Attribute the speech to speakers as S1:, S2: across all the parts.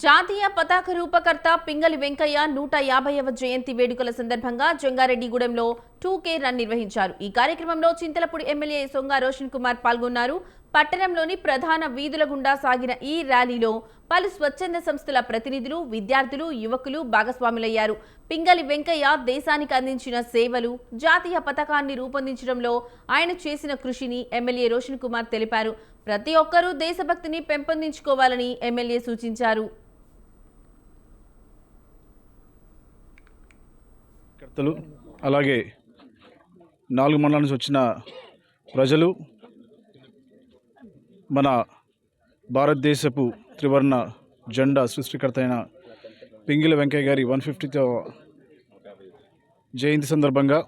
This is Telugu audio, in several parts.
S1: జాతీయ పతాక రూపకర్త పింగళి వెంకయ్య 150వ జయంతి వేడుకల సందర్భంగా జంగారెడ్డిగూడెంలో 2K రన్ నిర్వహించారు. ఈ కార్యక్రమంలో చింతలపూడి ఎమ్మెల్యే సొంగ రోషన్ కుమార్ పాల్గొన్నారు. పట్టణంలోని ప్రధాన వీధుల గుండా సాగిన ఈ ర్యాలీలో పలు స్వచ్ఛంద సంస్థల ప్రతినిధులు, విద్యార్థులు, యువకులు భాగస్వాములయ్యారు. పింగళి వెంకయ్య దేశానికి అందించిన సేవలు, జాతీయ పతాకాన్ని రూపొందించడంలో ఆయన చేసిన కృషిని ఎమ్మెల్యే రోషన్ కుమార్ తెలిపారు. ప్రతి ఒక్కరూ దేశభక్తిని పెంపొందించుకోవాలని ఎమ్మెల్యే సూచించారు.
S2: అలాగే 4 మండలాల నుంచి వచ్చిన ప్రజలు మన భారతదేశపు త్రివర్ణ జెండా సృష్టికర్త అయిన పింగళి వెంకయ్య గారి 150వ జయంతి సందర్భంగా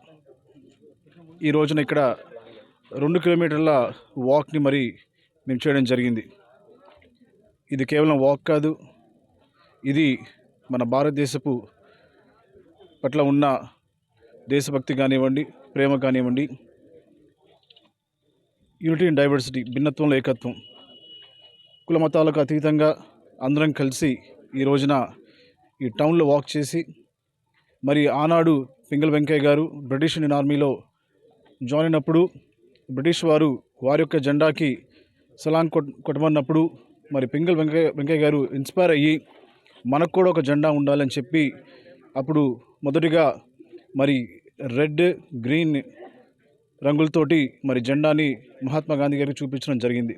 S2: ఈ రోజున ఇక్కడ 2 కిలోమీటర్ల వాక్ని మరి మేము చేయడం జరిగింది. ఇది కేవలం వాక్ కాదు, ఇది మన భారతదేశపు పట్ల ఉన్న దేశభక్తి కానివ్వండి, ప్రేమ కానివ్వండి, యూనిటీ ఇన్ డైవర్సిటీ, భిన్నత్వంలో ఏకత్వం, కుల మతాలకు అతీతంగా అందరం కలిసి ఈ రోజున ఈ టౌన్లో వాక్ చేసి, మరి ఆనాడు పింగళి వెంకయ్య గారు బ్రిటిష్ ఇండియన్ ఆర్మీలో జాయిన్ అయినప్పుడు బ్రిటిష్ వారు వారి యొక్క జెండాకి సలాం కొట్టమన్నప్పుడు మరి పింగళి వెంకయ్య గారు ఇన్స్పైర్ అయ్యి మనకు కూడా ఒక జెండా ఉండాలని చెప్పి అప్పుడు మొదటిగా మరి రెడ్, గ్రీన్ రంగులతోటి మరి జెండాని మహాత్మా గాంధీ గారికి చూపించడం జరిగింది.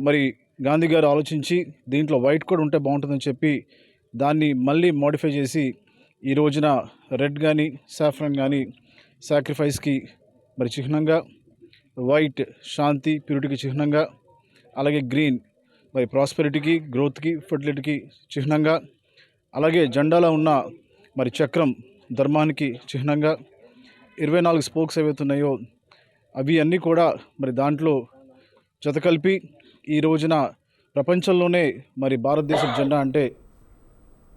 S2: మరి గాంధీ గారు ఆలోచించి దీంట్లో వైట్ కూడా ఉంటే బాగుంటుందని చెప్పి దాన్ని మళ్ళీ మోడిఫై చేసి ఈ రోజున రెడ్ కానీ సాఫ్రాన్ కానీ సాక్రిఫైస్కి మరి చిహ్నంగా, వైట్ శాంతి ప్యూరిటీకి చిహ్నంగా, అలాగే గ్రీన్ మరి ప్రాస్పెరిటీకి, గ్రోత్కి, ఫర్టిలిటీకి చిహ్నంగా, అలాగే జెండాలో ఉన్న మరి చక్రం ధర్మానికి చిహ్నంగా, 24 స్పోక్స్ ఏవైతున్నాయో అవి అన్నీ కూడా మరి దాంట్లో జతకలిపి ఈ రోజున ప్రపంచంలోనే మరి భారతదేశ జెండా అంటే